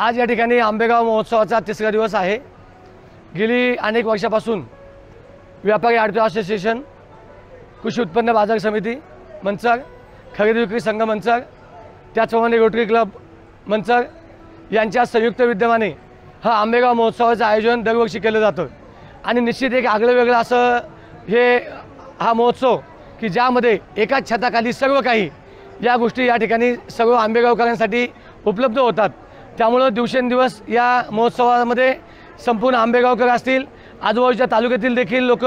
आज या ठिकाणी आंबेगाव महोत्सवाचा तिसरा दिवस आहे। गेली अनेक वर्षापासून व्यापारी आडतो असोसिएशन, कृषी उत्पन्न बाजार समिती मंचर, खरेदी विक्री संघ मंचर, त्याचप्रमाणे रोटरी क्लब मंचर यांच्या संयुक्त विद्यमाने हा आंबेगाव महोत्सवाचं आयोजन दरवर्षी केलं जातं। आणि निश्चित एक आगळंवेगळं असं हा महोत्सव की ज्यामध्ये एकाच छताखाली सर्व काही या गोष्टी या ठिकाणी सर्व आंबेगावकरांसाठी उपलब्ध होतात। त्यामुळे दिवसेंदिवस या महोत्सवामध्ये संपूर्ण आंबेगावकर असतील, आजूबाजूच्या तालुक्यातील देखील लोक,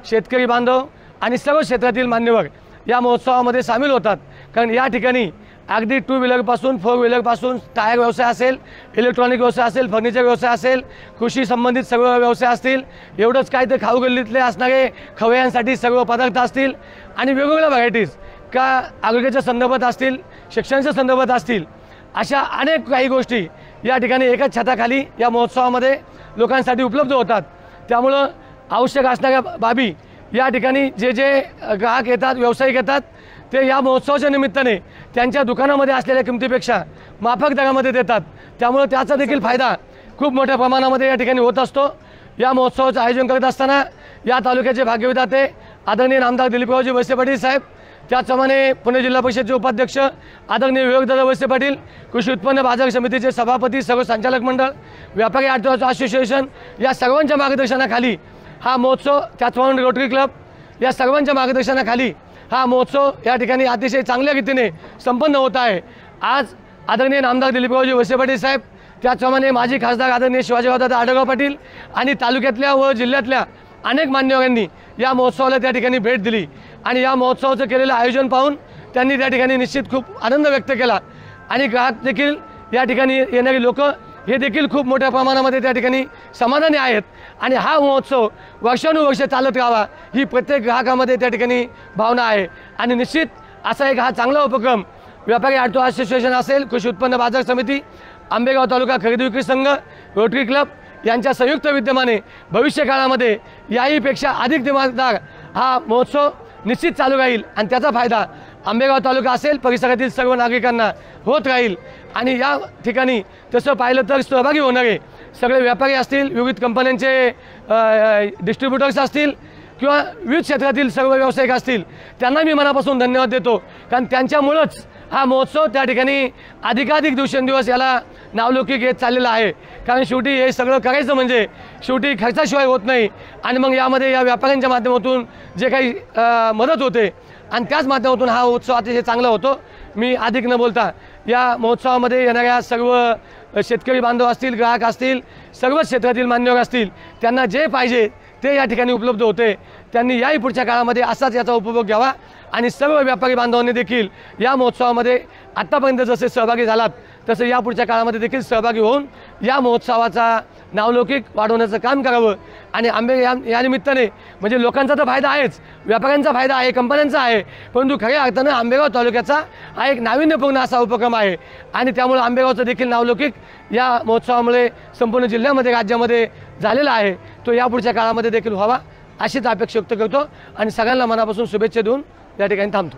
शेतकरी बांधव आणि सर्व क्षेत्रातील मान्यवर या महोत्सवामध्ये सामील होतात। कारण या ठिकाणी अगदी टू व्हीलरपासून फोर व्हीलरपासून टायर व्यवसाय असेल, इलेक्ट्रॉनिक व्यवसाय असेल, फर्निचर व्यवसाय असेल, कृषी संबंधित सर्व व्यवसाय असतील, एवढंच काय तर खाऊ गल्लीतले असणारे खवय्यांसाठी सर्व पदार्थ असतील आणि वेगवेगळ्या व्हरायटीज का आरोग्याच्या संदर्भात असतील, शिक्षणाच्या संदर्भात असतील, अशा अनेक काही गोष्टी या ठिकाणी एकाच छताखाली या महोत्सवामध्ये लोकांसाठी उपलब्ध होतात। त्यामुळं आवश्यक असणाऱ्या बाबी या ठिकाणी जे ग्राहक येतात, व्यावसायिक येतात, ते या महोत्सवाच्या निमित्ताने त्यांच्या दुकानामध्ये असलेल्या किमतीपेक्षा माफक दरामध्ये देतात। त्यामुळे त्याचा देखील फायदा खूप मोठ्या प्रमाणामध्ये या ठिकाणी होत असतो। या महोत्सवाचं आयोजन करत असताना या तालुक्याचे भाग्यविधाते आदरणीय नामदार दिलीपरावजी वळसे पाटील साहेब, त्याचप्रमाणे पुणे जिल्हा परिषदेचे उपाध्यक्ष आदरणीय विवेकदादा वळसे पाटील, कृषी उत्पन्न बाजार समितीचे सभापती, सर्व संचालक मंडळ, व्यापारी आडतो असोसिएशन या सर्वांच्या मार्गदर्शनाखाली हा महोत्सव, त्याचप्रमाणे रोटरी क्लब या सर्वांच्या मार्गदर्शनाखाली हा महोत्सव या ठिकाणी अतिशय चांगल्या रीतीने संपन्न होत आहे। आज आदरणीय नामदार दिलीपरावजी वळसे पाटील साहेब, त्याचप्रमाणे माजी खासदार आदरणीय शिवाजीरावदादा आढळराव पाटील आणि तालुक्यातल्या व जिल्ह्यातल्या अनेक मान्यवरांनी या महोत्सवाला त्या ठिकाणी भेट दिली आणि या महोत्सवाचं केलेलं आयोजन पाहून त्यांनी त्या ठिकाणी निश्चित खूप आनंद व्यक्त केला। आणि ग्राहक देखील या ठिकाणी येणारी लोक हे देखील खूप मोठ्या प्रमाणामध्ये त्या ठिकाणी समाधानी आहेत आणि हा महोत्सव वर्षानुवर्ष चालत राहावा ही प्रत्येक ग्राहकामध्ये त्या ठिकाणी भावना आहे। आणि निश्चित असा एक हा चांगला उपक्रम व्यापारी आडतो असोसिएशन असेल, कृषी उत्पन्न बाजार समिती, आंबेगाव तालुका खरेदी विक्री संघ, रोटरी क्लब यांच्या संयुक्त विद्यमाने भविष्य काळामध्ये याहीपेक्षा अधिक दिमागदार हा महोत्सव निश्चित चालू राहील आणि त्याचा फायदा आंबेगाव तालुका असेल, परिसरातील सर्व नागरिकांना होत राहील। आणि या ठिकाणी तसं पाहिलं तर सहभागी होणारे सगळे व्यापारी असतील, विविध कंपन्यांचे डिस्ट्रीब्युटर्स असतील किंवा विविध क्षेत्रातील सर्व व्यावसायिक असतील, त्यांना मी मनापासून धन्यवाद देतो। कारण त्यांच्यामुळंच हा महोत्सव त्या ठिकाणी अधिकाधिक दिवसेंदिवस याला नावलौकिक येत चाललेला आहे। कारण शेवटी हे सगळं करायचं म्हणजे शेवटी खर्चाशिवाय होत नाही आणि मग यामध्ये या व्यापाऱ्यांच्या माध्यमातून जे काही मदत होते आणि त्याच माध्यमातून हा उत्सव अतिशय चांगला होतो। मी अधिक न बोलता या महोत्सवामध्ये येणाऱ्या सर्व शेतकरी बांधव असतील, ग्राहक असतील, सर्वच क्षेत्रातील मान्यवर असतील, त्यांना जे पाहिजे ते या ठिकाणी उपलब्ध होते। त्यांनी याही पुढच्या काळामध्ये असाच याचा उपभोग घ्यावा आणि सर्व व्यापारी बांधवांनी देखील या महोत्सवामध्ये आत्तापर्यंत जसे सहभागी झालात तसे या पुढच्या काळामध्ये देखील सहभागी होऊन या महोत्सवाचा नावलौकिक वाढवण्याचं काम करावं। आणि या निमित्ताने म्हणजे लोकांचा तर फायदा आहेच, व्यापाऱ्यांचा फायदा आहे, कंपन्यांचा आहे, परंतु खऱ्या अर्थानं आंबेगाव तालुक्याचा हा एक नाविन्यपूर्ण असा उपक्रम आहे आणि त्यामुळे आंबेगावचं देखील नावलौकिक या महोत्सवामुळे संपूर्ण जिल्ह्यामध्ये, राज्यामध्ये झालेला आहे। तो या पुढच्या काळामध्ये देखील व्हावा अशीच अपेक्षा व्यक्त करतो आणि सगळ्यांना मनापासून शुभेच्छा देऊन या ठिकाणी थांबतो।